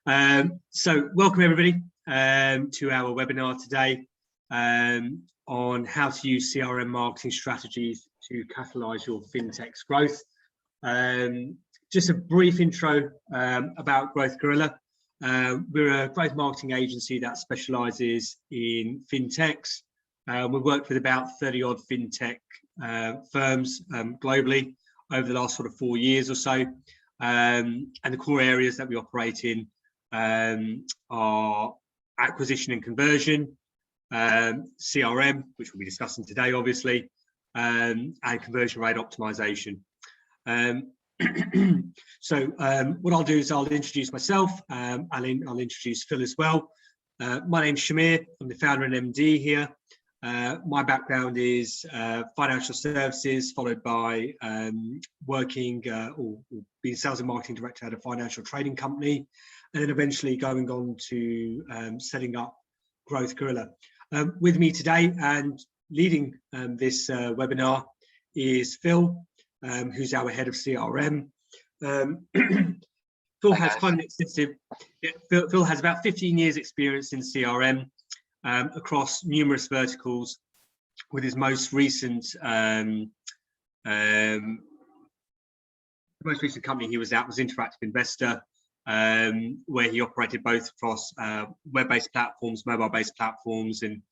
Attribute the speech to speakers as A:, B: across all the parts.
A: So welcome everybody to our webinar today on how to use CRM marketing strategies to catalyse your fintech's growth. Just a brief intro about Growth Gorilla. We're a growth marketing agency that specialises in fintechs. We've worked with about 30 odd fintech firms globally over the last sort of 4 years or so. And the core areas that we operate in are acquisition and conversion, CRM, which we'll be discussing today, obviously, and conversion rate optimization. So what I'll do is I'll introduce myself. I'll introduce Phil as well. My name's Shamir. I'm the founder and MD here. My background is financial services, followed by working or being sales and marketing director at a financial trading company, and then eventually going on to setting up Growth Gorilla. With me today and leading this webinar is Phil, who's our head of CRM. Phil has quite an extensive. Phil has about 15 years experience in CRM across numerous verticals, with his most recent company he was at was Interactive Investor, where he operated both across web-based platforms, mobile-based platforms, and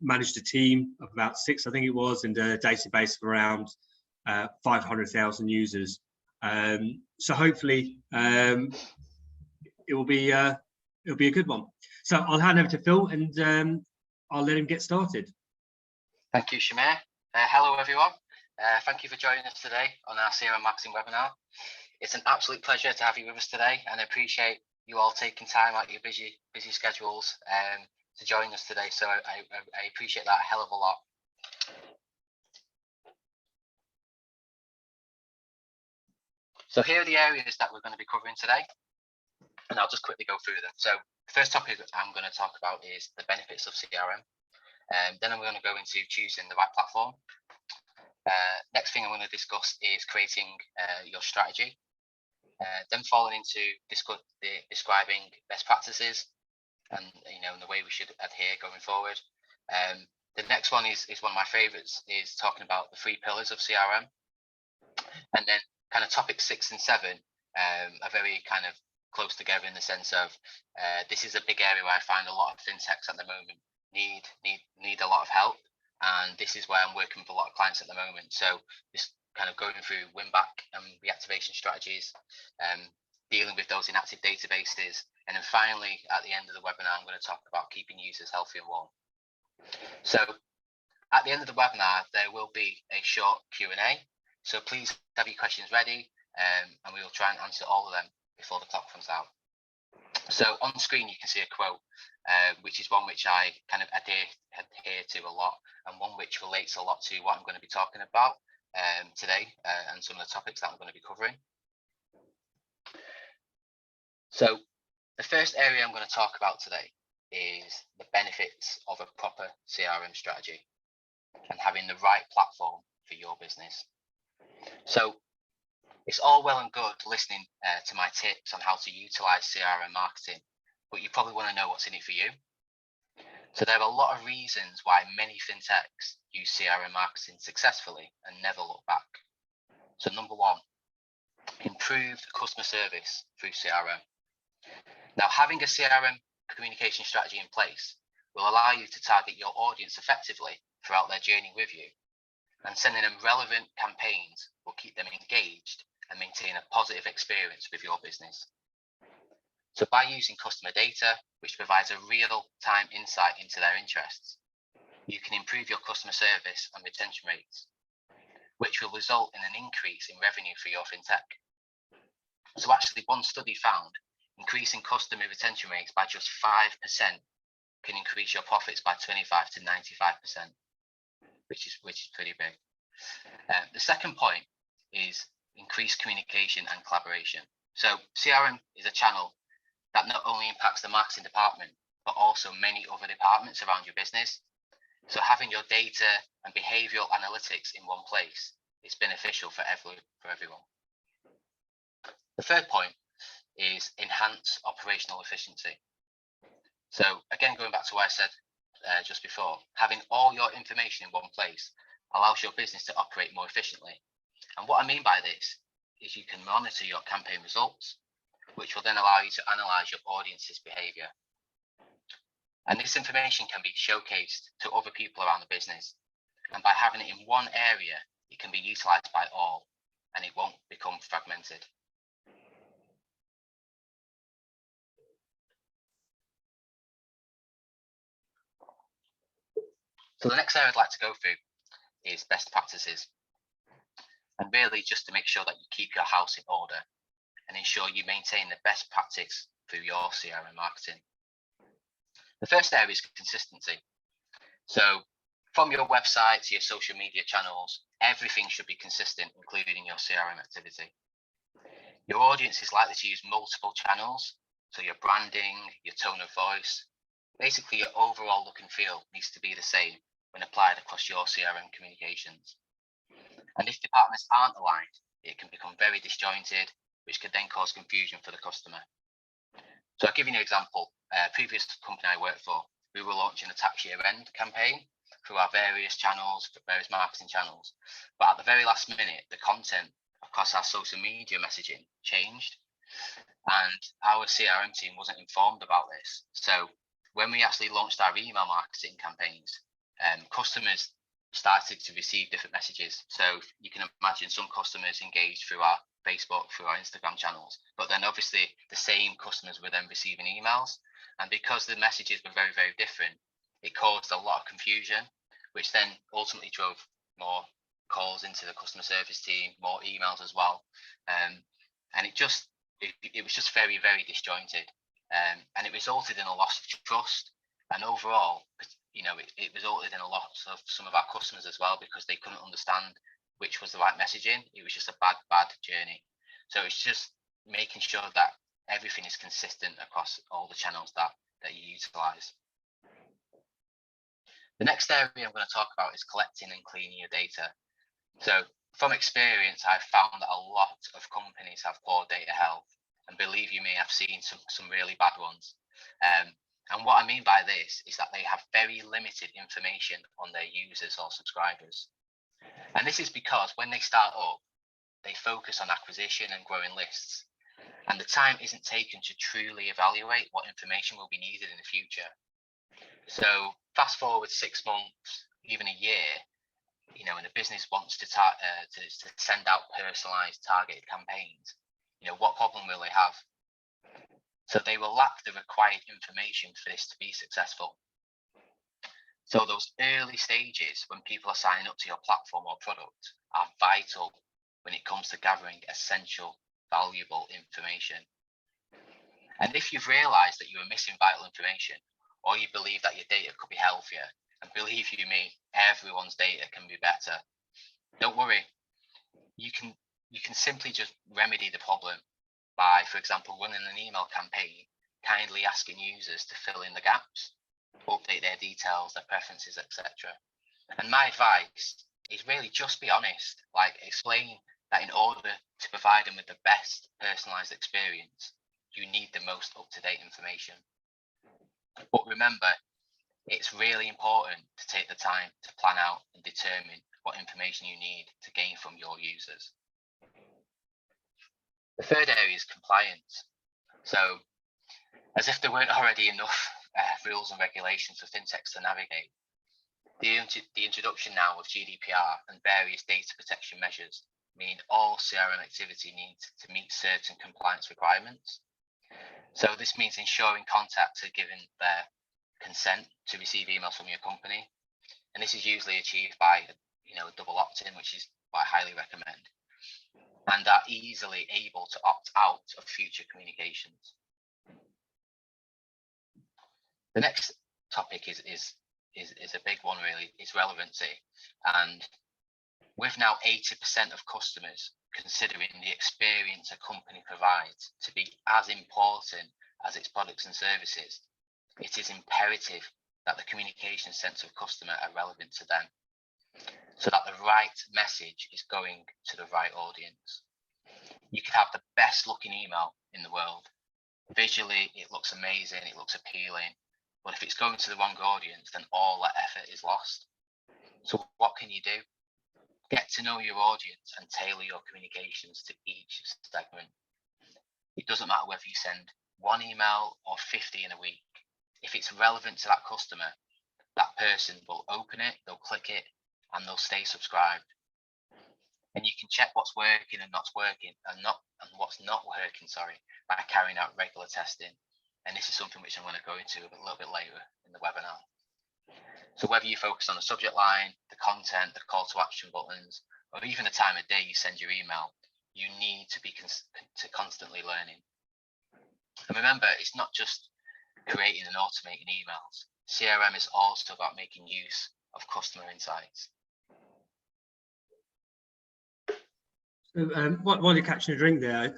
A: managed a team of about 6, I think it was, and a database of around 500,000 users. So hopefully it'll be a good one. So I'll hand over to Phil and I'll let him get started.
B: Thank you, Shamir. Hello, everyone. Thank you for joining us today on our CRM marketing webinar. It's an absolute pleasure to have you with us today, and I appreciate you all taking time out of your busy schedules to join us today. So I appreciate that a hell of a lot. So here are the areas that we're going to be covering today, and I'll just quickly go through them. So the first topic that I'm going to talk about is the benefits of CRM. Then I'm going to go into choosing the right platform. Next thing I'm going to discuss is creating your strategy. Then falling into describing best practices and the way we should adhere going forward. The next one is one of my favorites, is talking about the 3 pillars of CRM. And then kind of topic 6 and 7 are very kind of close together in the sense of this is a big area where I find a lot of fintechs at the moment need a lot of help, and this is where I'm working with a lot of clients at the moment. So just kind of going through winback and reactivation strategies, dealing with those inactive databases, and then finally at the end of the webinar I'm going to talk about keeping users healthy and warm. So at the end of the webinar there will be a short Q&A, so please have your questions ready, and we will try and answer all of them before the clock comes out. So on screen you can see a quote, which is one which I kind of adhere to a lot, and one which relates a lot to what I'm going to be talking about today, and some of the topics that I'm going to be covering. So the first area I'm going to talk about today is the benefits of a proper CRM strategy and having the right platform for your business. So it's all well and good listening to my tips on how to utilize CRM marketing, but you probably want to know what's in it for you. So there are a lot of reasons why many fintechs use CRM marketing successfully and never look back. So number 1, improved customer service through CRM. Now, having a CRM communication strategy in place will allow you to target your audience effectively throughout their journey with you, and sending them relevant campaigns will keep them engaged and maintain a positive experience with your business. So by using customer data, which provides a real-time insight into their interests, you can improve your customer service and retention rates, which will result in an increase in revenue for your fintech. So actually, one study found increasing customer retention rates by just 5% can increase your profits by 25 to 95%, which is pretty big. The second point is increased communication and collaboration. So CRM is a channel that not only impacts the marketing department, but also many other departments around your business. So having your data and behavioral analytics in one place is beneficial for everyone. The third point is enhance operational efficiency. So again, going back to what I said just before, having all your information in one place allows your business to operate more efficiently. And what I mean by this is you can monitor your campaign results, which will then allow you to analyze your audience's behavior. And this information can be showcased to other people around the business. And by having it in one area, it can be utilized by all, and it won't become fragmented. So the next area I'd like to go through is best practices. And really just to make sure that you keep your house in order and ensure you maintain the best practice through your CRM marketing. The first area is consistency. So from your website to your social media channels, everything should be consistent, including your CRM activity. Your audience is likely to use multiple channels, so your branding, your tone of voice, basically your overall look and feel needs to be the same when applied across your CRM communications. And if departments aren't aligned, it can become very disjointed, which could then cause confusion for the customer. So I'll give you an example. Previous company I worked for, we were launching a tax year end campaign through our various channels, various marketing channels. But at the very last minute, the content across our social media messaging changed, and our CRM team wasn't informed about this. So when we actually launched our email marketing campaigns, customers started to receive different messages. So you can imagine some customers engaged through our Facebook, through our Instagram channels, but then obviously the same customers were then receiving emails. And because the messages were very, very different, it caused a lot of confusion, which then ultimately drove more calls into the customer service team, more emails as well. And it was just very, very disjointed. And it resulted in a loss of trust. And overall, it resulted in a loss of some of our customers as well, because they couldn't understand which was the right messaging. It was just a bad journey. So it's just making sure that everything is consistent across all the channels that you utilize. The next area I'm going to talk about is collecting and cleaning your data. So from experience, I've found that a lot of companies have poor data health. And believe you me, I've seen some really bad ones. And what I mean by this is that they have very limited information on their users or subscribers. And this is because when they start up, they focus on acquisition and growing lists. And the time isn't taken to truly evaluate what information will be needed in the future. So fast forward 6 months, even a year, when the business wants to send out personalized targeted campaigns, what problem will they have? So they will lack the required information for this to be successful. So those early stages when people are signing up to your platform or product are vital when it comes to gathering essential, valuable information. And if you've realized that you are missing vital information, or you believe that your data could be healthier, and believe you me, everyone's data can be better, don't worry. You can simply just remedy the problem by, for example, running an email campaign, kindly asking users to fill in the gaps, update their details, their preferences, etc. And my advice is really just be honest, explain that in order to provide them with the best personalized experience, you need the most up-to-date information. But remember, it's really important to take the time to plan out and determine what information you need to gain from your users. The third area is compliance. So as if there weren't already enough rules and regulations for fintechs to navigate, the introduction now of GDPR and various data protection measures mean all CRM activity needs to meet certain compliance requirements. So this means ensuring contacts are given their consent to receive emails from your company. And this is usually achieved by a double opt-in, which is what I highly recommend, and are easily able to opt out of future communications. The next topic is a big one, really. It's relevancy. And with now 80% of customers considering the experience a company provides to be as important as its products and services, it is imperative that the communication sense of customer are relevant to them, so that the right message is going to the right audience. You could have the best looking email in the world. Visually, it looks amazing, it looks appealing, but if it's going to the wrong audience, then all that effort is lost. So what can you do? Get to know your audience and tailor your communications to each segment. It doesn't matter whether you send one email or 50 in a week. If it's relevant to that customer, that person will open it, they'll click it, and they'll stay subscribed. And you can check what's working and what's not working, by carrying out regular testing. And this is something which I'm going to go into a little bit later in the webinar. So whether you focus on the subject line, the content, the call to action buttons, or even the time of day you send your email, you need to be constantly learning. And remember, it's not just creating and automating emails. CRM is also about making use of customer insights.
A: So, while you're catching a drink there,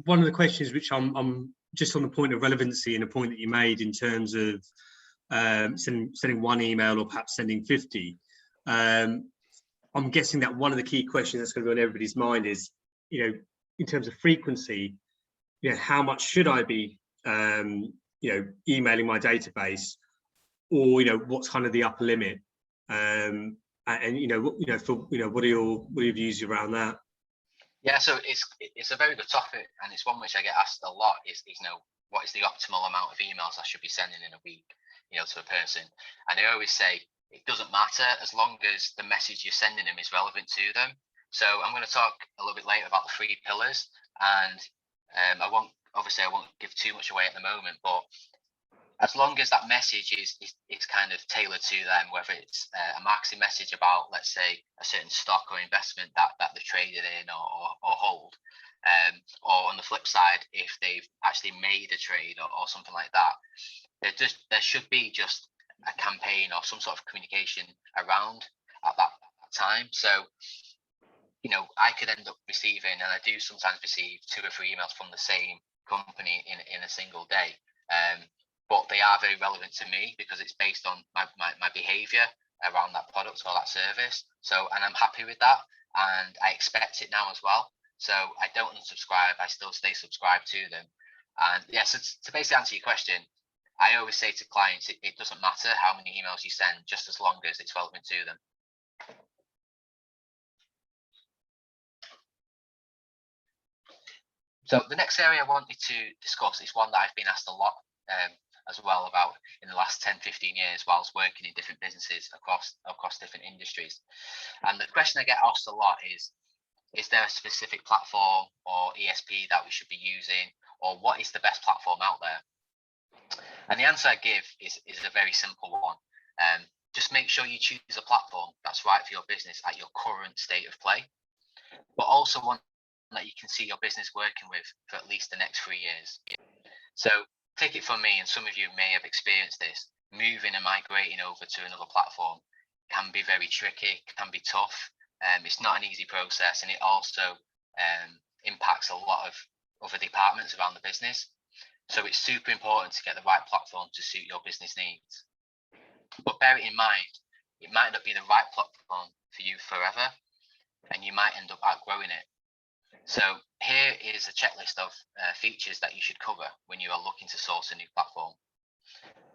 A: one of the questions which I'm just on the point of relevancy and a point that you made in terms of sending one email or perhaps sending 50. I'm guessing that one of the key questions that's going to be on everybody's mind is, in terms of frequency, how much should I be, emailing my database, or what's kind of the upper limit, and what are your views around that?
B: Yeah, so it's a very good topic, and it's one which I get asked a lot. Is what is the optimal amount of emails I should be sending in a week, to a person? And I always say it doesn't matter as long as the message you're sending them is relevant to them. So I'm going to talk a little bit later about the 3 pillars, and I won't give too much away at the moment, but as long as that message is kind of tailored to them, whether it's a marketing message about, let's say, a certain stock or investment that they're traded in or hold, or on the flip side, if they've actually made a trade or something like that, there should be just a campaign or some sort of communication around at that time. So, I could end up receiving, and I do sometimes receive 2 or 3 emails from the same company in a single day. But they are very relevant to me because it's based on my behavior around that product or that service. So, and I'm happy with that, and I expect it now as well. So I don't unsubscribe, I still stay subscribed to them. And yeah, so to basically answer your question, I always say to clients, it doesn't matter how many emails you send, just as long as it's relevant to them. So the next area I wanted to discuss is one that I've been asked a lot as well about in the last 10-15 years whilst working in different businesses across different industries. And the question I get asked a lot is there a specific platform or ESP that we should be using, or what is the best platform out there? And the answer I give is a very simple one. Just make sure you choose a platform that's right for your business at your current state of play, but also one that you can see your business working with for at least the next 3 years. So take it from me, and some of you may have experienced this, moving and migrating over to another platform can be very tricky, can be tough. It's not an easy process, and it also impacts a lot of other departments around the business. So it's super important to get the right platform to suit your business needs. But bear it in mind, it might not be the right platform for you forever, and you might end up outgrowing it. So here is a checklist of features that you should cover when you are looking to source a new platform.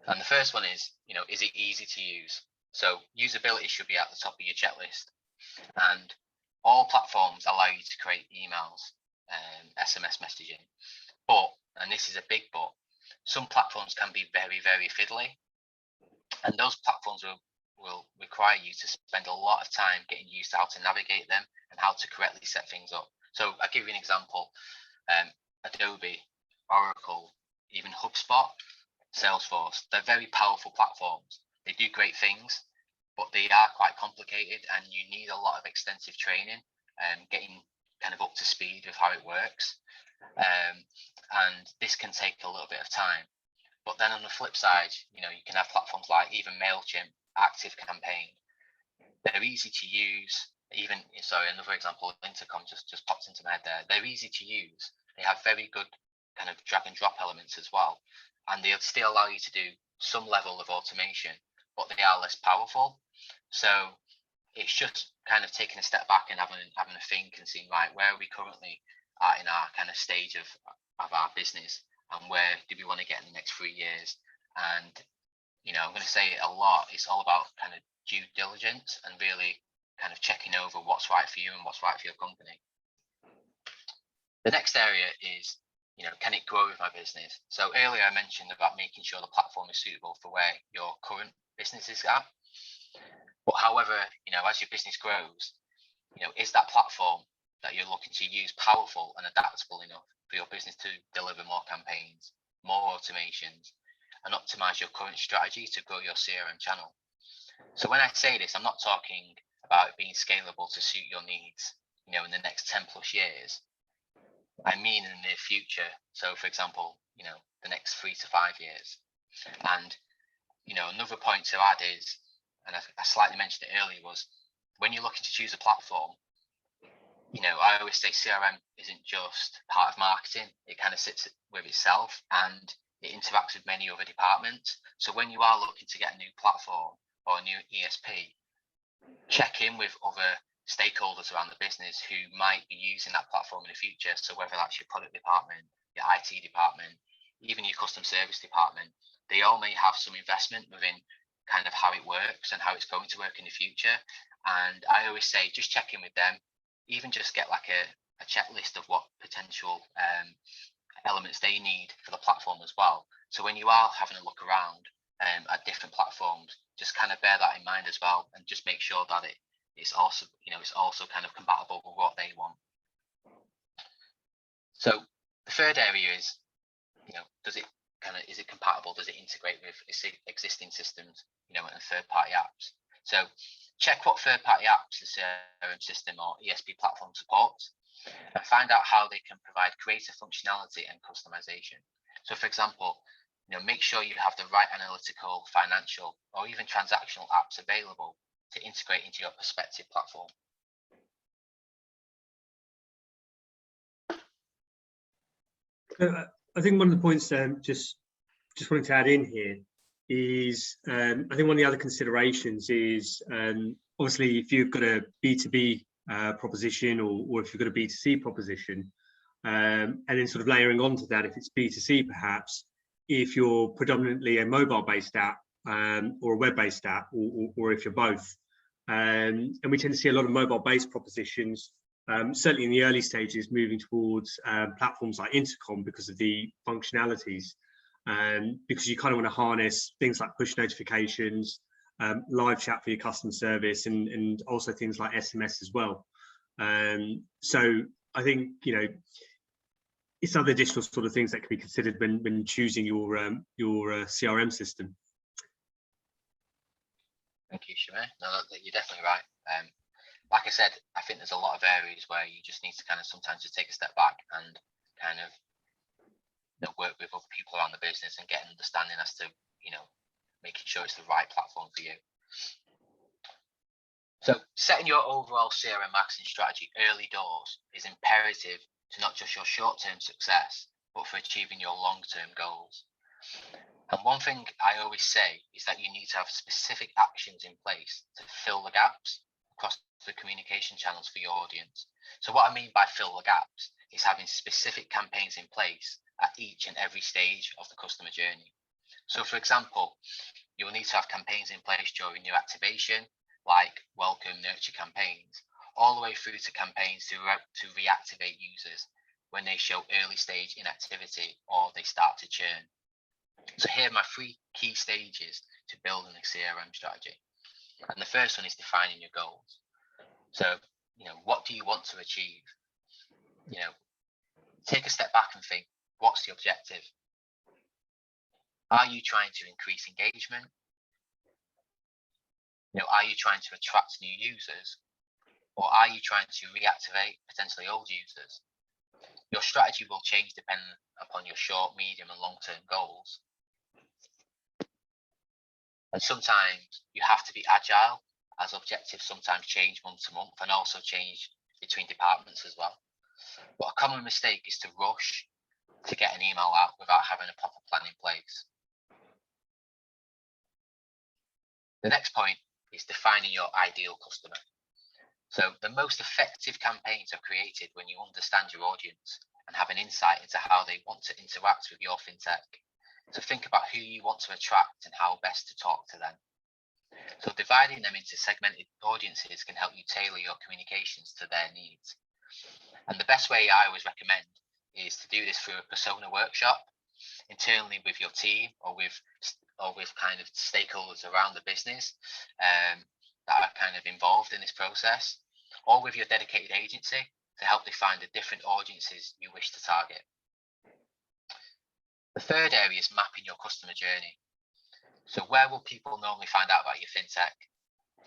B: And the first one is it easy to use? So usability should be at the top of your checklist. And all platforms allow you to create emails, SMS messaging. But, and this is a big but, some platforms can be very, very fiddly. And those platforms will require you to spend a lot of time getting used to how to navigate them and how to correctly set things up. So I'll give you an example. Adobe, Oracle, even HubSpot, Salesforce, they're very powerful platforms. They do great things, but they are quite complicated, and you need a lot of extensive training and getting kind of up to speed with how it works. And this can take a little bit of time. But then on the flip side, you can have platforms like even MailChimp, ActiveCampaign. They're easy to use. Even, another example, Intercom just popped into my head there. They're easy to use. They have very good kind of drag and drop elements as well. And they'll still allow you to do some level of automation, but they are less powerful. So it's just kind of taking a step back and having a think and seeing, right, where are we currently at in our kind of stage of our business, and where do we want to get in the next 3 years? And I'm going to say it a lot, it's all about kind of due diligence and really kind of checking over what's right for you and what's right for your company. The next area is, can it grow with my business? So earlier I mentioned about making sure the platform is suitable for where your current business is at. But however, as your business grows, is that platform that you're looking to use powerful and adaptable enough for your business to deliver more campaigns, more automations, and optimize your current strategy to grow your CRM channel? So when I say this, I'm not talking about it being scalable to suit your needs, in the next 10 plus years. I mean in the near future. So for example, the next 3 to 5 years. And, another point to add is, and I slightly mentioned it earlier, was when you're looking to choose a platform, I always say CRM isn't just part of marketing. It kind of sits with itself and it interacts with many other departments. So when you are looking to get a new platform or a new ESP, check in with other stakeholders around the business who might be using that platform in the future. So whether that's your product department, your IT department, even your customer service department, they all may have some investment within kind of how it works and how it's going to work in the future. And I always say, just check in with them, even just get like a checklist of what potential elements they need for the platform as well. So when you are having a look around at different platforms, just kind of bear that in mind as well, and just make sure that it's also, it's also kind of compatible with what they want. So the third area is, is it compatible? Does it integrate with existing systems, and third-party apps? So check what third-party apps the CRM system or ESP platform supports, and find out how they can provide greater functionality and customization. So for example, make sure you have the right analytical, financial, or even transactional apps available to integrate into your prospective platform.
A: I think one of the points just wanting to add in here is I think one of the other considerations is obviously if you've got a B2B proposition or if you've got a B2C proposition, and then sort of layering onto that, if it's B2C perhaps, if you're predominantly a mobile-based app or a web-based app, or if you're both. And we tend to see a lot of mobile-based propositions, certainly in the early stages, moving towards platforms like Intercom because of the functionalities, because you kind of want to harness things like push notifications, live chat for your customer service, and also things like SMS as well. So I think, it's other additional sort of things that can be considered when choosing your CRM system.
B: Thank you, Shamir. No, you're definitely right. Like I said, I think there's a lot of areas where you just need to kind of sometimes just take a step back and kind of work with other people around the business and get an understanding as to, making sure it's the right platform for you. So setting your overall CRM marketing strategy early doors is imperative to not just your short-term success, but for achieving your long-term goals. And one thing I always say is that you need to have specific actions in place to fill the gaps across the communication channels for your audience. So what I mean by fill the gaps is having specific campaigns in place at each and every stage of the customer journey. So for example, you will need to have campaigns in place during your activation, like welcome nurture campaigns, all the way through to campaigns to reactivate users when they show early stage inactivity or they start to churn. So here are my 3 key stages to building a CRM strategy. And the first one is defining your goals. So, what do you want to achieve? Take a step back and think, what's the objective? Are you trying to increase engagement? Are you trying to attract new users? Or are you trying to reactivate potentially old users? Your strategy will change depending upon your short, medium, and long-term goals. And sometimes you have to be agile, as objectives sometimes change month to month and also change between departments as well. But a common mistake is to rush to get an email out without having a proper plan in place. The next point is defining your ideal customer. So the most effective campaigns are created when you understand your audience and have an insight into how they want to interact with your fintech. So think about who you want to attract and how best to talk to them. So dividing them into segmented audiences can help you tailor your communications to their needs. And the best way I always recommend is to do this through a persona workshop internally with your team or with kind of stakeholders around the business that are kind of involved in this process, or with your dedicated agency to help define the different audiences you wish to target. The third area is mapping your customer journey. So where will people normally find out about your fintech?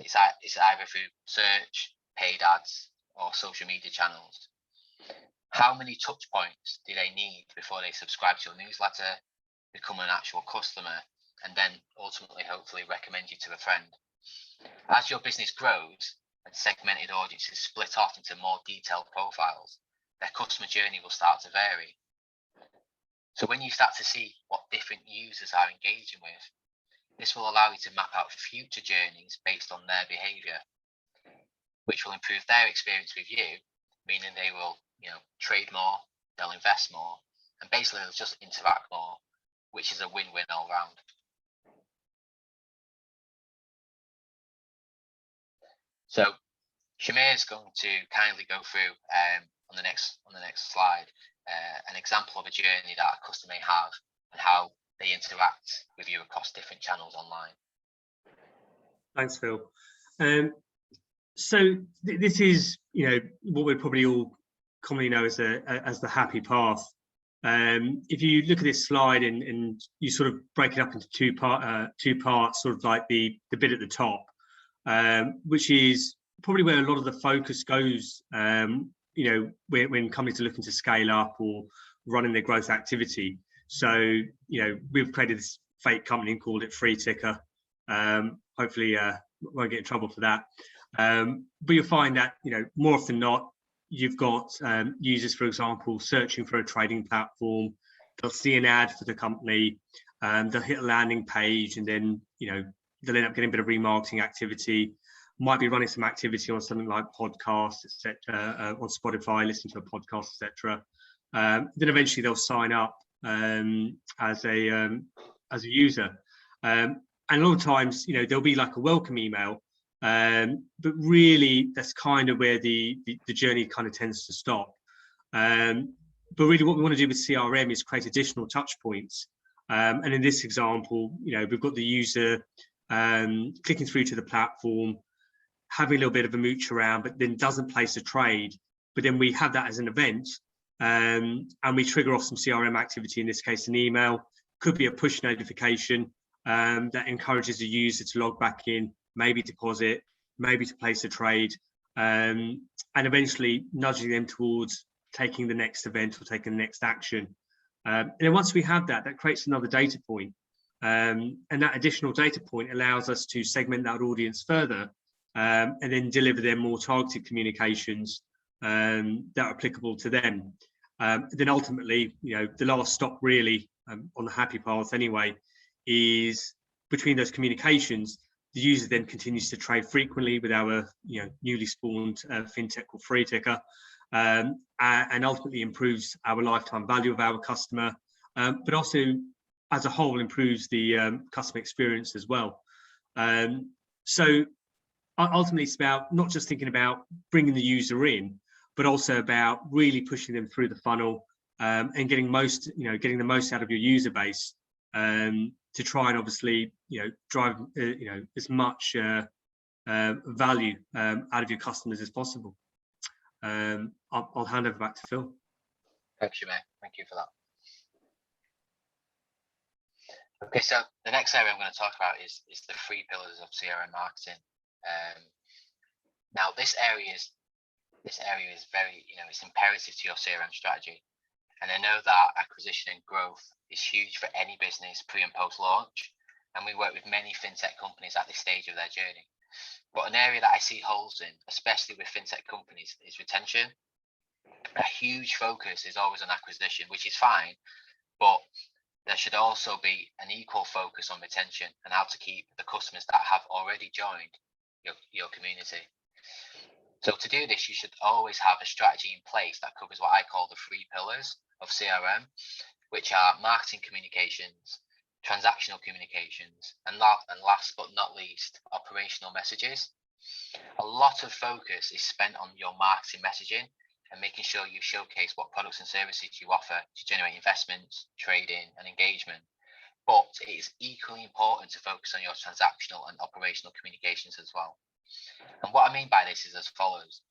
B: It's either through search, paid ads, or social media channels. How many touch points do they need before they subscribe to your newsletter, become an actual customer, and then ultimately, hopefully, recommend you to a friend? As your business grows and segmented audiences split off into more detailed profiles, their customer journey will start to vary. So when you start to see what different users are engaging with, this will allow you to map out future journeys based on their behavior, which will improve their experience with you, meaning they will, trade more, they'll invest more, and basically they'll just interact more, which is a win-win all round. So Shamir is going to kindly go through on the next slide an example of a journey that a customer may have and how they interact with you across different channels online.
A: Thanks, Phil. So this is, what we probably all commonly know as the happy path. If you look at this slide and you sort of break it up into two parts, sort of like the bit at the top, which is probably where a lot of the focus goes, when companies are looking to scale up or running their growth activity. So, we've created this fake company and called it FreeTicker. Hopefully, won't get in trouble for that. But you'll find that, more often than not, you've got users, for example, searching for a trading platform. They'll see an ad for the company. They'll hit a landing page, and then, they'll end up getting a bit of remarketing activity. Might be running some activity on something like podcasts, etc., on Spotify, listening to a podcast, etc. Then eventually they'll sign up as a user. And a lot of times, there'll be like a welcome email, but really that's kind of where the journey kind of tends to stop. But really what we want to do with CRM is create additional touch points. And in this example, we've got the user clicking through to the platform, having a little bit of a mooch around, but then doesn't place a trade. But then we have that as an event, and we trigger off some CRM activity, in this case an email, could be a push notification that encourages the user to log back in, maybe deposit, maybe to place a trade, and eventually nudging them towards taking the next event or taking the next action. And then once we have that, that creates another data point. And that additional data point allows us to segment that audience further, and then deliver them more targeted communications that are applicable to them. Then ultimately, the last stop really on the happy path anyway is between those communications, the user then continues to trade frequently with our newly spawned fintech or FreeTicker, and ultimately improves our lifetime value of our customer, but also as a whole improves the customer experience as well. So ultimately it's about not just thinking about bringing the user in, but also about really pushing them through the funnel, and getting the most out of your user base, to try and obviously drive as much value out of your customers as possible. I'll hand over back to Phil.
B: Thanks, Shamir. Thank you for that. Okay, so the next area I'm going to talk about is the 3 pillars of CRM marketing. Now, this area is very, it's imperative to your CRM strategy. And I know that acquisition and growth is huge for any business pre and post launch. And we work with many fintech companies at this stage of their journey. But an area that I see holes in, especially with fintech companies, is retention. A huge focus is always on acquisition, which is fine, but there should also be an equal focus on retention and how to keep the customers that have already joined your community. So to do this, you should always have a strategy in place that covers what I call the 3 pillars of CRM, which are marketing communications, transactional communications, and last but not least, operational messages. A lot of focus is spent on your marketing messaging and making sure you showcase what products and services you offer to generate investments, trading, and engagement. But it is equally important to focus on your transactional and operational communications as well. And what I mean by this is as follows.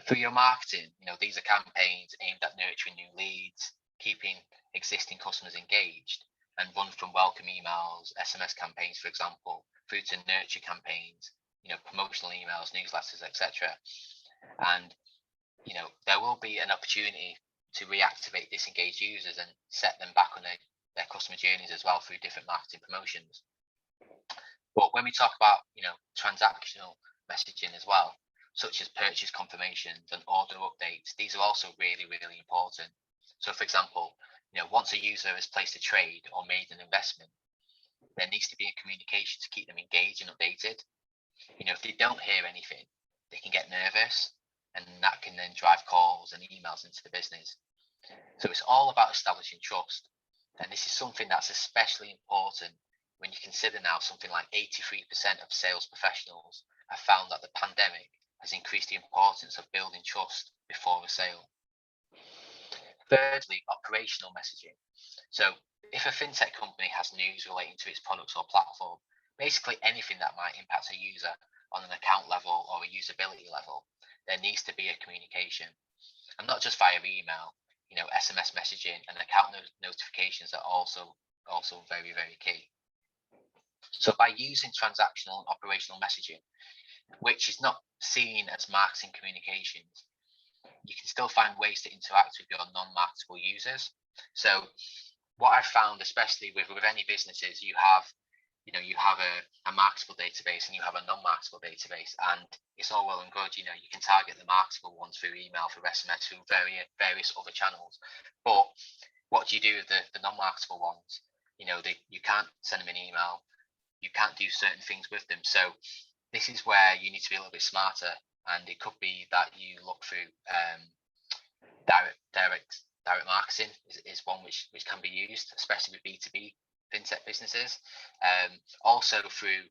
B: For your marketing, these are campaigns aimed at nurturing new leads, keeping existing customers engaged, and run from welcome emails, SMS campaigns, for example, through to nurture campaigns, promotional emails, newsletters, etc. And there will be an opportunity to reactivate disengaged users and set them back on their customer journeys as well through different marketing promotions. But when we talk about transactional messaging as well, such as purchase confirmations and order updates, these are also really, really important. So for example, once a user has placed a trade or made an investment, there needs to be a communication to keep them engaged and updated. If they don't hear anything, they can get nervous, and that can then drive calls and emails into the business. So it's all about establishing trust. And this is something that's especially important when you consider now something like 83% of sales professionals have found that the pandemic has increased the importance of building trust before a sale. Thirdly, operational messaging. So if a fintech company has news relating to its products or platform, basically anything that might impact a user on an account level or a usability level, there needs to be a communication. And not just via email, SMS messaging and account notifications are also very, very key. So by using transactional and operational messaging, which is not seen as marketing communications, you can still find ways to interact with your non-marketable users. So what I've found, especially with any businesses, you have a marketable database and you have a non-marketable database, and it's all well and good. You can target the marketable ones through email, through SMS, through various other channels. But what do you do with the non-marketable ones? You can't send them an email. You can't do certain things with them. So this is where you need to be a little bit smarter, and it could be that you look through direct marketing is one which can be used, especially with B2B fintech businesses. Also through,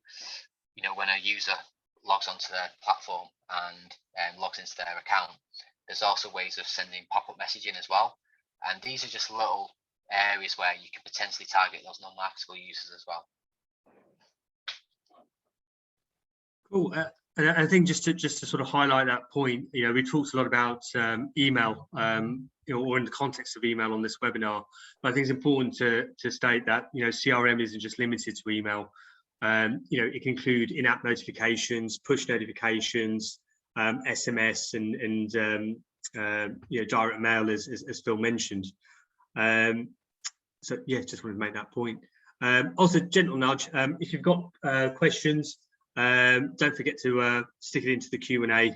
B: when a user logs onto their platform and logs into their account, there's also ways of sending pop-up messaging as well. And these are just little areas where you can potentially target those non-marketable users as well.
A: Cool. And I think just to sort of highlight that point, we talked a lot about email, or in the context of email on this webinar. But I think it's important to state that CRM isn't just limited to email. It can include in-app notifications, push notifications, SMS, and direct mail, as Phil mentioned. So yeah, just wanted to make that point. Also, gentle nudge. If you've got questions, don't forget to stick it into the Q&A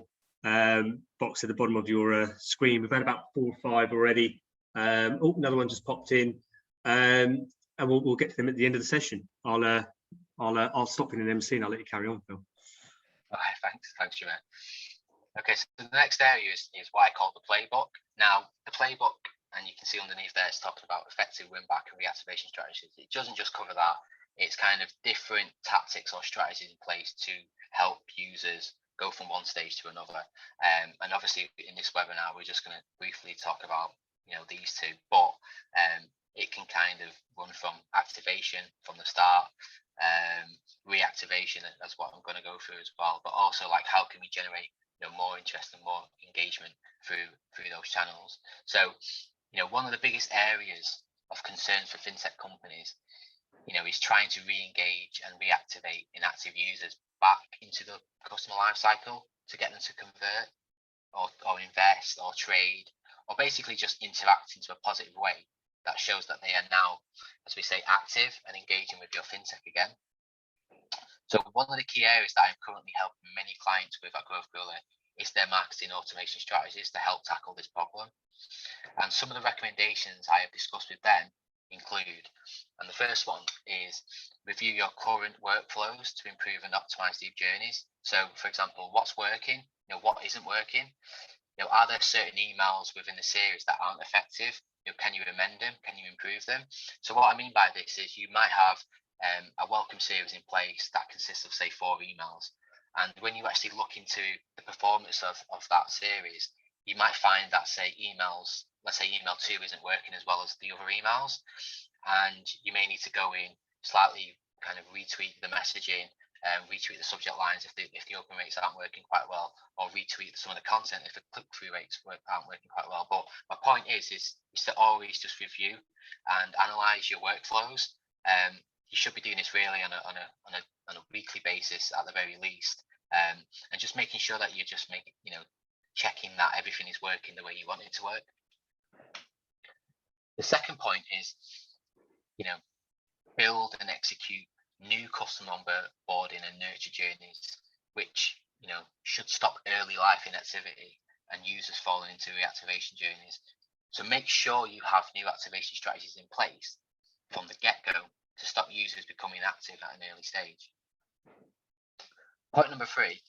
A: box at the bottom of your screen. We've had about 4 or 5 already. Another one just popped in, and we'll get to them at the end of the session. I'll stop in an MC and I'll let you carry on, Phil.
B: All right, thanks, Jermaine. Okay, so the next area is what I call the playbook. Now, the playbook, and you can see underneath there, it's talking about effective win-back and reactivation strategies. It doesn't just cover that. It's kind of different tactics or strategies in place to help users go from one stage to another. And obviously in this webinar, we're just going to briefly talk about, these two, but it can kind of run from activation from the start, reactivation as what I'm going to go through as well, but also like how can we generate more interest and more engagement through those channels. So one of the biggest areas of concern for fintech companies is trying to re-engage and reactivate inactive users back into the customer life cycle to get them to convert or invest or trade, or basically just interact into a positive way that shows that they are now, as we say, active and engaging with your fintech again. So one of the key areas that I'm currently helping many clients with at Growth Gorilla is their marketing automation strategies to help tackle this problem. And some of the recommendations I have discussed with them include, and the first one is review your current workflows to improve and optimize deep journeys. So for example, what's working, what isn't working. Are there certain emails within the series that aren't effective? Can you amend them? Can you improve them? So what I mean by this is you might have a welcome series in place that consists of, say, 4 emails. And when you actually look into the performance of that series, you might find that, say, let's say email 2 isn't working as well as the other emails. And you may need to go in, slightly kind of retweak the messaging, retweet the subject lines if the open rates aren't working quite well, or retweet some of the content if the click-through rates aren't working quite well. But my point is to always just review and analyze your workflows. You should be doing this really on a weekly basis at the very least, and just making sure that you're just checking that everything is working the way you want it to work. The second point is, build and execute new customer onboarding and nurture journeys, which should stop early life inactivity and users falling into reactivation journeys. So make sure you have new activation strategies in place from the get-go to stop users becoming active at an early stage. Point number 3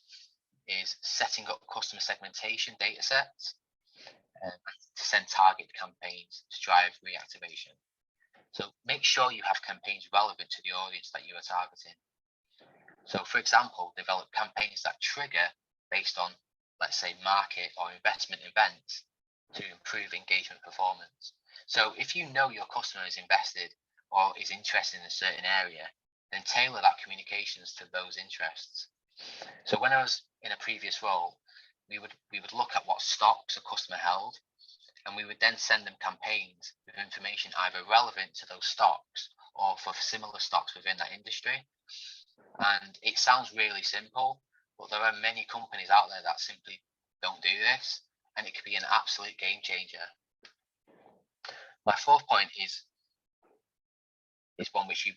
B: is setting up customer segmentation datasets to send target campaigns to drive reactivation. So make sure you have campaigns relevant to the audience that you are targeting. So, for example, develop campaigns that trigger based on, let's say, market or investment events to improve engagement performance. So if you know your customer is invested or is interested in a certain area, then tailor that communications to those interests. So when I was in a previous role, we would look at what stocks a customer held, and we would then send them campaigns with information either relevant to those stocks or for similar stocks within that industry. And it sounds really simple, but there are many companies out there that simply don't do this, and it could be an absolute game changer. My 4th point is one which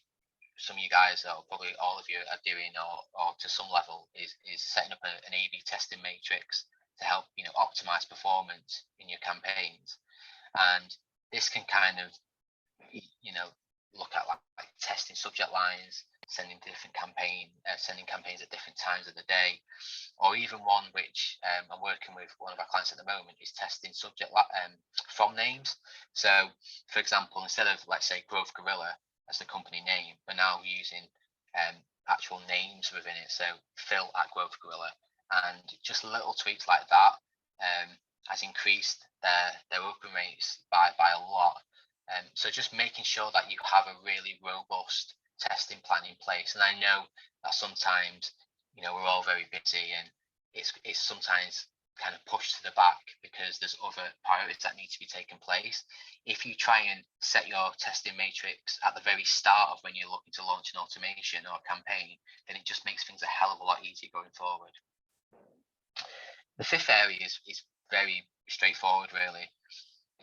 B: some of you guys, or probably all of you, are doing, or to some level, is setting up an A/B testing matrix to help optimize performance in your campaigns. And this can kind of look at like testing subject lines, sending campaigns at different times of the day, or even one which I'm working with one of our clients at the moment is testing subject from names. So for example, instead of, let's say, Growth Gorilla as the company name, we're now using actual names within it. So Phil at Growth Gorilla, and just little tweaks like that has increased their open rates by a lot. So just making sure that you have a really robust testing plan in place. And I know that sometimes we're all very busy, and it's sometimes kind of pushed to the back because there's other priorities that need to be taken place. If you try and set your testing matrix at the very start of when you're looking to launch an automation or a campaign, then it just makes things a hell of a lot easier going forward. The 5th area is very straightforward, really.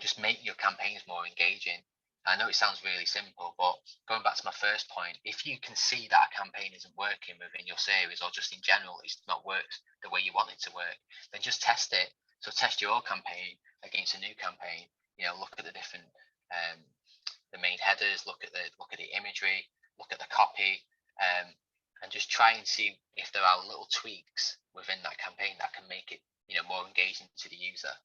B: Just make your campaigns more engaging. I know it sounds really simple, but going back to my first point, if you can see that a campaign isn't working within your series, or just in general it's not worked the way you want it to work, then just test it. So test your old campaign against a new campaign. Look at the different the main headers, look at the imagery, look at the copy, and just try and see if there are little tweaks within that campaign that can make it more engaging to the user.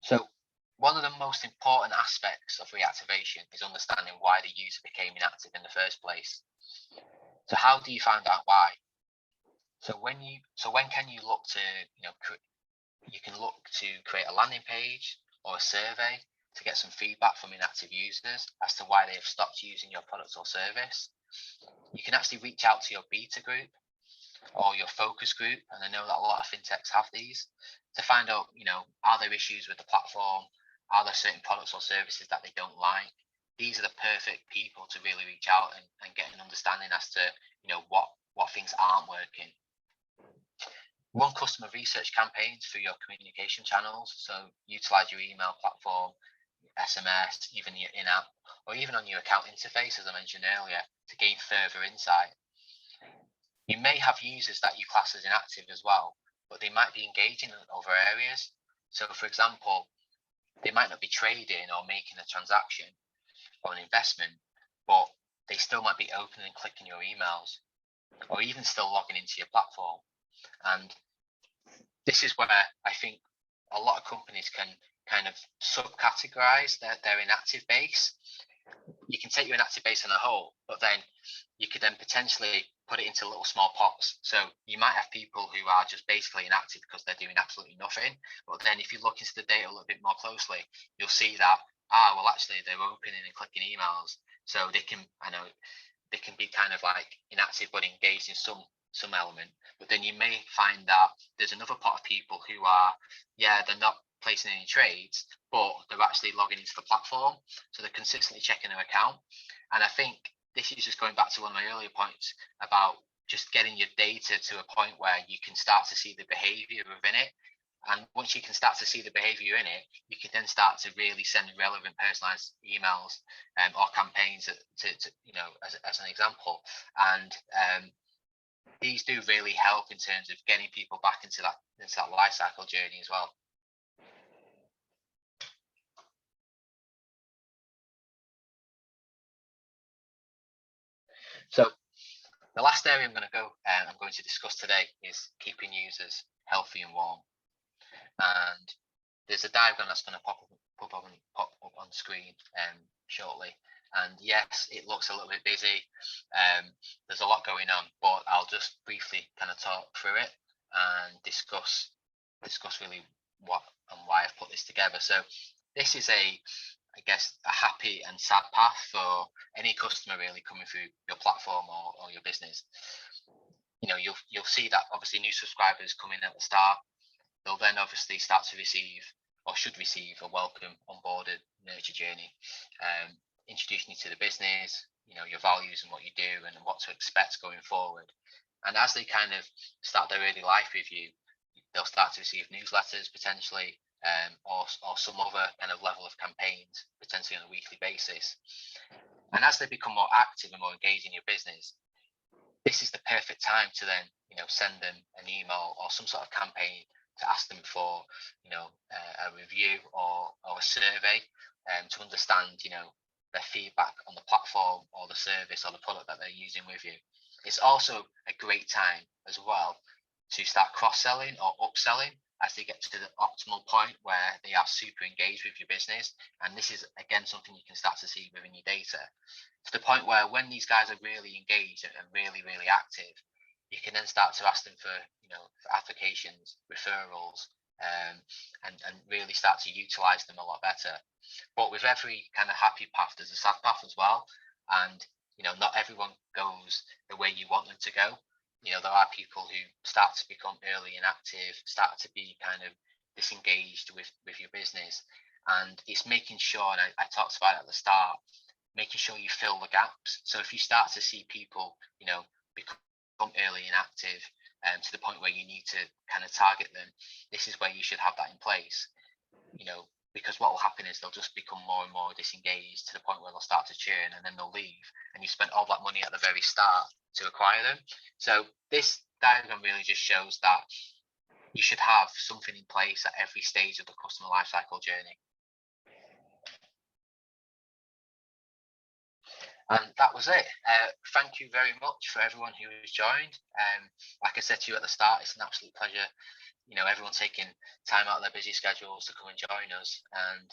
B: So one of the most important aspects of reactivation is understanding why the user became inactive in the first place. So how do you find out why? So when can you look to you can look to create a landing page or a survey to get some feedback from inactive users as to why they have stopped using your product or service. You can actually reach out to your beta group or your focus group, and I know that a lot of fintechs have these, to find out, are there issues with the platform? Are there certain products or services that they don't like? These are the perfect people to really reach out and get an understanding as to, what things aren't working. Run customer research campaigns through your communication channels. So utilize your email platform, SMS, even your in-app, or even on your account interface, as I mentioned earlier, to gain further insight. You may have users that you class as inactive as well, but they might be engaging in other areas. So for example, they might not be trading or making a transaction or an investment, but they still might be opening and clicking your emails, or even still logging into your platform. And this is where I think a lot of companies can kind of subcategorize their inactive base. You can take your inactive base on a whole, but then you could then potentially put it into little small pots. So you might have people who are just basically inactive because they're doing absolutely nothing. But then if you look into the data a little bit more closely, you'll see that, well, actually they're opening and clicking emails. So they can, they can be kind of like inactive but engaged in some element. But then you may find that there's another pot of people who are, they're not placing any trades, but they're actually logging into the platform. So they're consistently checking their account. And I think this is just going back to one of my earlier points about just getting your data to a point where you can start to see the behavior within it. And once you can start to see the behavior in it, you can then start to really send relevant personalized emails or campaigns to as an example. And these do really help in terms of getting people back into that life cycle journey as well. So the last area I'm going to discuss today is keeping users healthy and warm. And there's a diagram that's going to pop up on screen shortly. And yes, it looks a little bit busy. There's a lot going on, but I'll just briefly kind of talk through it and discuss really what and why I've put this together. So this is I guess a happy and sad path for any customer really coming through your platform or your business. You'll see that obviously new subscribers come in at the start. They'll then obviously start to receive or should receive a welcome, onboarded, nurture journey, introducing you to the business, your values and what you do and what to expect going forward. And as they kind of start their early life with you, they'll start to receive newsletters potentially, or some other kind of level of campaigns, potentially on a weekly basis. And as they become more active and more engaged in your business, this is the perfect time to then, send them an email or some sort of campaign to ask them for, a review or a survey, to understand, their feedback on the platform or the service or the product that they're using with you. It's also a great time as well to start cross-selling or upselling as they get to the optimal point where they are super engaged with your business. And this is, again, something you can start to see within your data, to the point where when these guys are really engaged and really, really active, you can then start to ask them for, for applications, referrals, and really start to utilize them a lot better. But with every kind of happy path, there's a sad path as well. And, not everyone goes the way you want them to go. There are people who start to become early inactive, start to be kind of disengaged with your business. And it's making sure, and I talked about it at the start, making sure you fill the gaps. So if you start to see people, become early inactive, to the point where you need to kind of target them, this is where you should have that in place. Because what will happen is they'll just become more and more disengaged to the point where they'll start to churn and then they'll leave. And you spent all that money at the very start to acquire them. So this diagram really just shows that you should have something in place at every stage of the customer lifecycle journey. And that was it. Thank you very much for everyone who has joined. Like I said to you at the start, it's an absolute pleasure. Everyone taking time out of their busy schedules to come and join us. And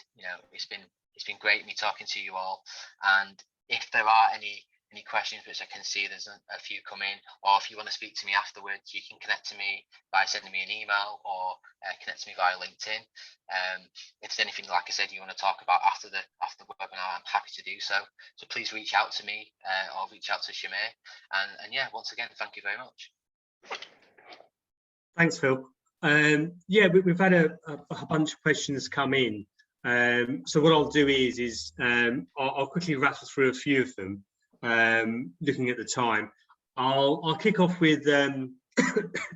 B: it's been great me talking to you all. And if there are any questions, which I can see there's a few come in, or if you want to speak to me afterwards, you can connect to me by sending me an email or connect to me via LinkedIn. If there's anything, like I said, you want to talk about after the webinar, I'm happy to do so. So please reach out to me or reach out to Shamir. And yeah, once again, thank you very much.
A: Thanks, Phil. We've had a bunch of questions come in. So what I'll do is I'll quickly rattle through a few of them. Looking at the time, I'll kick off with the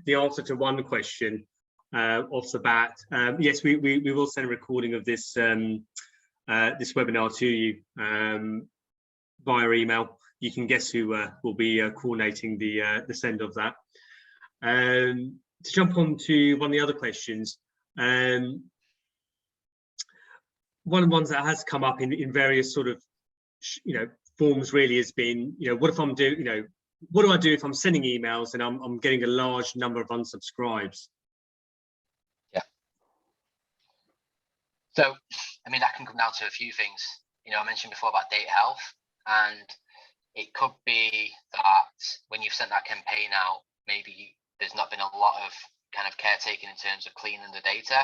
A: answer to one question off the bat. Yes, we will send a recording of this this webinar to you via email. You can guess who will be coordinating the send of that. To jump on to one of the other questions, one of the ones that has come up in various sort of forms really has been, what if I'm doing, what do I do if I'm sending emails and I'm getting a large number of unsubscribes?
B: Yeah. So, I mean, that can come down to a few things. I mentioned before about data health, and it could be that when you've sent that campaign out, maybe there's not been a lot of kind of caretaking in terms of cleaning the data,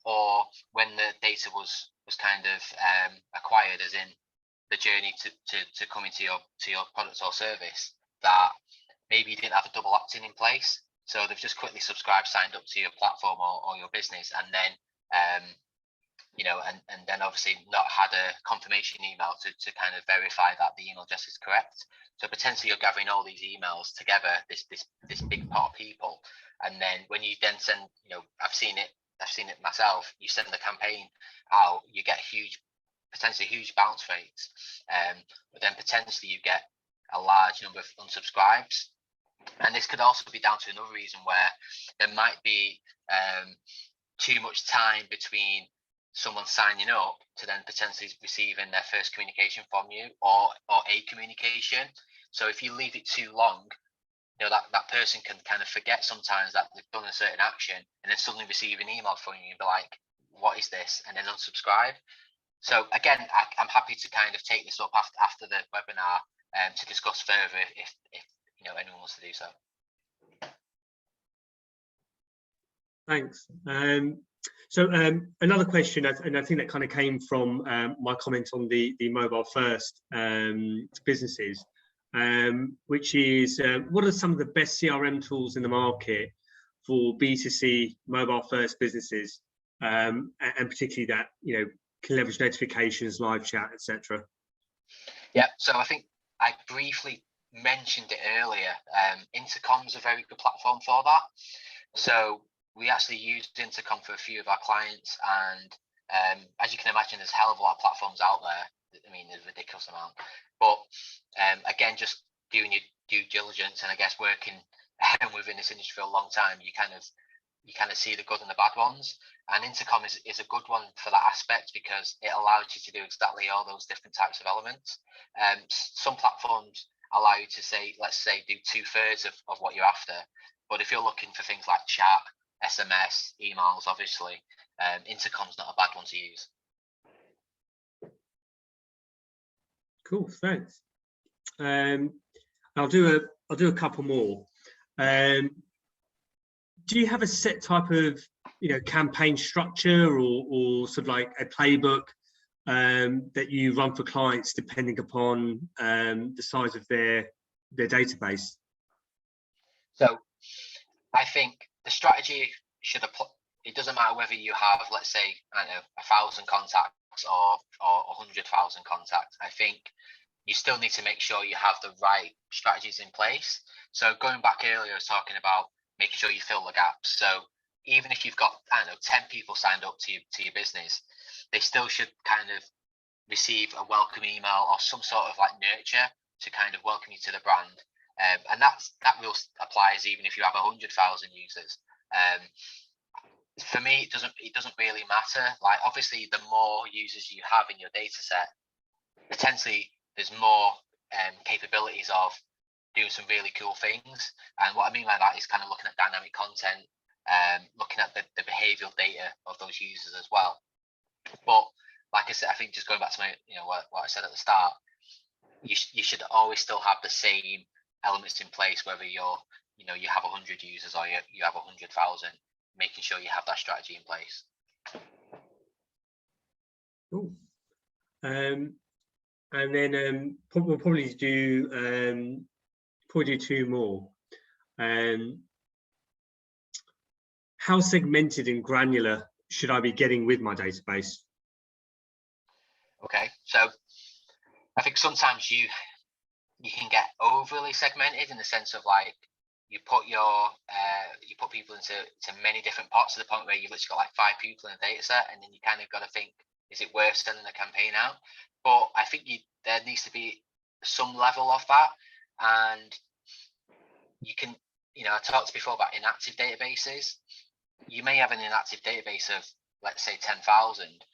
B: or when the data was kind of acquired, as in the journey to coming to your product or service, that maybe you didn't have a double opt-in in place, so they've just quickly subscribed, signed up to your platform or your business, and then and then obviously not had a confirmation email to kind of verify that the email address is correct. So potentially you're gathering all these emails together, this big pot of people, and then when you then send, I've seen it myself. You send the campaign out, you get potentially huge bounce rates, but then potentially you get a large number of unsubscribes. And this could also be down to another reason where there might be too much time between someone signing up to then potentially receiving their first communication from you or a communication. So if you leave it too long, that person can kind of forget sometimes that they've done a certain action, and then suddenly receive an email from you and be like, what is this? And then unsubscribe. So again, I'm happy to kind of take this up after the webinar to discuss further if anyone wants to do so.
A: Thanks. So another question, and I think that kind of came from my comment on the mobile first businesses, which is what are some of the best CRM tools in the market for B2C mobile first businesses, and particularly that can leverage notifications, live chat, etc.
B: Yeah, so I think I briefly mentioned it earlier. Intercom's a very good platform for that. So we actually used Intercom for a few of our clients, and as you can imagine, there's a hell of a lot of platforms out there. I mean, there's a ridiculous amount. But again, just doing your due diligence, and I guess working within this industry for a long time, you kind of see the good and the bad ones. And Intercom is a good one for that aspect, because it allows you to do exactly all those different types of elements. Some platforms allow you to say, let's say, do 2/3 of what you're after. But if you're looking for things like chat, SMS, emails, obviously, Intercom's not a bad one to use.
A: Cool, thanks. I'll do a couple more. Do you have a set type of campaign structure or sort of like a playbook that you run for clients depending upon the size of their database?
B: So I think the strategy should apply. It doesn't matter whether you have, let's say, I don't know, 1,000 contacts or 100,000 contacts. I think you still need to make sure you have the right strategies in place. So going back earlier, I was talking about making sure you fill the gaps. So even if you've got, I don't know, 10 people signed up to your business, they still should kind of receive a welcome email or some sort of like nurture to kind of welcome you to the brand. And that will applies even if you have 100,000 users. For me, it doesn't really matter. Like, obviously, the more users you have in your data set, potentially there's more capabilities of doing some really cool things. And what I mean by that is kind of looking at dynamic content, looking at the behavioral data of those users as well. But like I said, I think just going back to my, what I said at the start, you should always still have the same elements in place, whether you have 100 users or you have 100,000, making sure you have that strategy in place.
A: Cool. And then we'll probably do two more. How segmented and granular should I be getting with my database?
B: Okay, so I think sometimes you can get overly segmented in the sense of like you put people into many different pots to the point where you've literally got like 5 people in a data set, and then you kind of got to think, is it worth sending a campaign out? But I think there needs to be some level of that, and you can, I talked before about inactive databases. You may have an inactive database of, let's say, 10,000,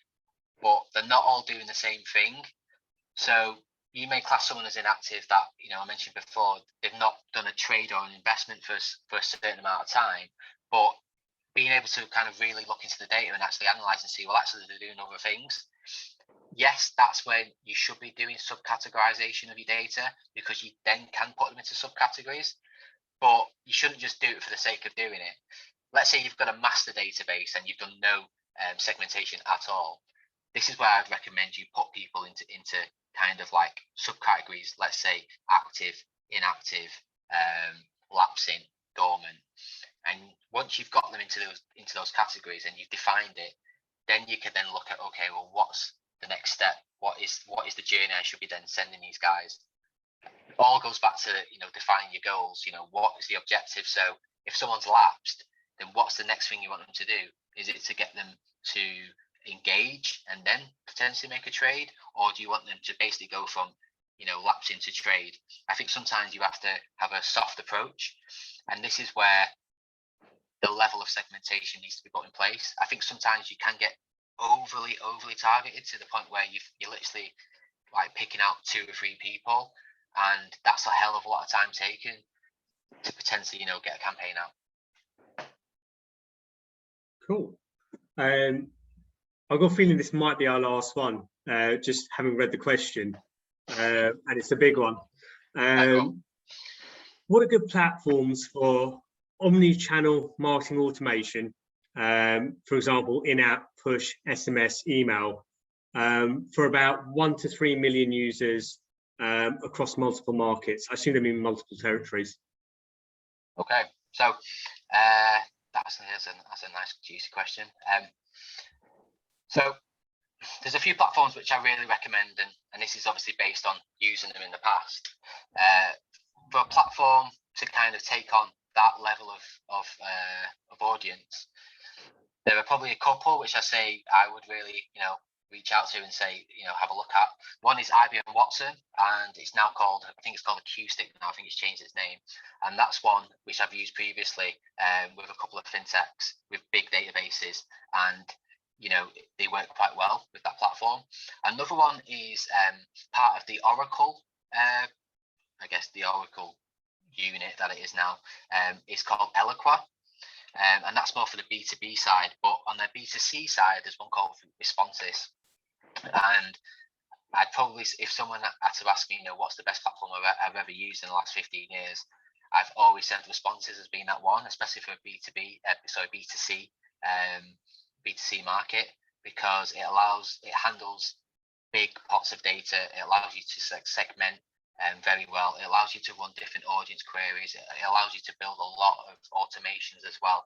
B: but they're not all doing the same thing. So you may class someone as inactive that, you know, I mentioned before, they've not done a trade or an investment for a certain amount of time, but being able to kind of really look into the data and actually analyze and see, well, actually they're doing other things. Yes, that's when you should be doing subcategorization of your data, because you then can put them into subcategories, but you shouldn't just do it for the sake of doing it. Let's say you've got a master database and you've done no segmentation at all. This is where I'd recommend you put people into kind of like subcategories. Let's say active, inactive, lapsing, dormant. And once you've got them into those categories and you've defined it, then you can then look at, okay, well, what's the next step? What is the journey I should be then sending these guys? It all goes back to, you know, defining your goals. You know, what is the objective? So if someone's lapsed, then what's the next thing you want them to do? Is it to get them to engage and then potentially make a trade, or do you want them to basically go from, you know, lapsing to trade? I think sometimes you have to have a soft approach, and this is where the level of segmentation needs to be put in place. I think sometimes you can get overly targeted to the point where you're literally like picking out 2 or 3 people, and that's a hell of a lot of time taken to potentially, you know, get a campaign out.
A: Cool. I've got a feeling this might be our last one, just having read the question, and it's a big one. What are good platforms for omni-channel marketing automation, for example, in-app, push, SMS, email, for about 1 to 3 million users across multiple markets? I assume they mean multiple territories.
B: Okay, so that's a nice juicy question. So there's a few platforms which I really recommend, and this is obviously based on using them in the past. For a platform to kind of take on that level of audience, there are probably a couple which I say I would really, you know, reach out to and say, you know, have a look at. One is IBM Watson, and it's now called, I think it's called Acoustic now. I think it's changed its name, and that's one which I've used previously with a couple of fintechs with big databases, and you know, they work quite well with that platform. Another one is part of the Oracle, I guess the Oracle unit that it is now. It's called Eloqua, and that's more for the B2B side. But on the B2C side, there's one called Responses. And I'd probably, if someone had to ask me, you know, what's the best platform I've ever used in the last 15 years, I've always said Responses as being that one, especially for B2B, B2C market, because it handles big pots of data. It allows you to segment very well. It allows you to run different audience queries. It allows you to build a lot of automations as well.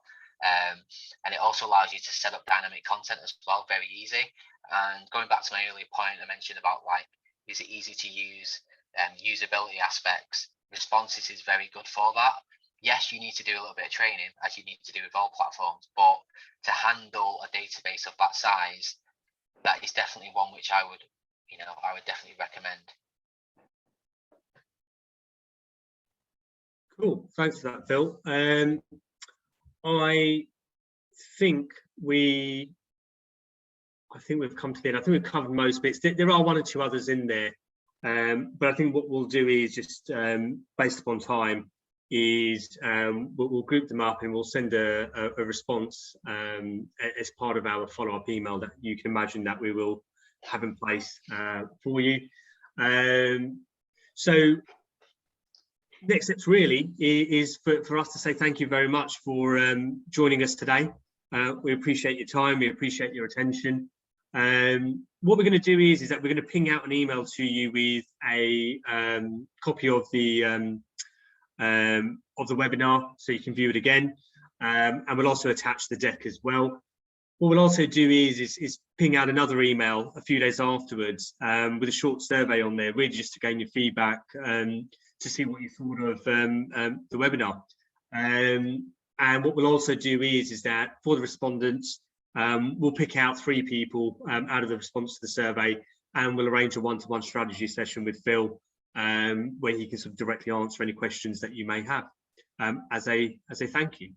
B: And it also allows you to set up dynamic content as well, very easy. And going back to my earlier point I mentioned about, like, is it easy to use, usability aspects, Responses is very good for that. Yes, you need to do a little bit of training, as you need to do with all platforms, but to handle a database of that size, that is definitely one which I would definitely recommend.
A: Cool, thanks for that, Phil. I think we've come to the end. I think we've covered most bits. There are 1 or 2 others in there, but I think what we'll do is just based upon time is we'll group them up and we'll send a response as part of our follow-up email that you can imagine that we will have in place for you. So next steps really is for us to say thank you very much for joining us today. We appreciate your time, we appreciate your attention. What we're going to do is that we're going to ping out an email to you with a copy of the webinar so you can view it again, and we'll also attach the deck as well. What we'll also do is ping out another email a few days afterwards with a short survey on there, really just to gain your feedback to see what you thought of the webinar. And what we'll also do is that for the respondents, we'll pick out 3 people out of the response to the survey, and we'll arrange a one-to-one strategy session with Phil, where he can sort of directly answer any questions that you may have as a thank you.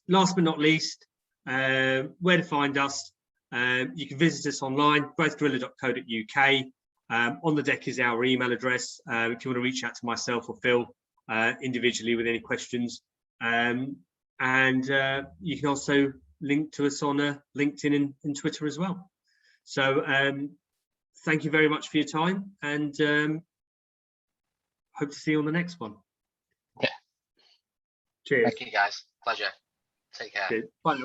A: Last but not least, where to find us. You can visit us online, growthgorilla.co.uk. On the deck is our email address if you want to reach out to myself or Phil individually with any questions. And you can also link to us on LinkedIn and Twitter as well. So thank you very much for your time, and hope to see you on the next one.
B: Yeah.
A: Cheers.
B: Thank you, guys. Pleasure. Take care.
A: Cheers. Bye.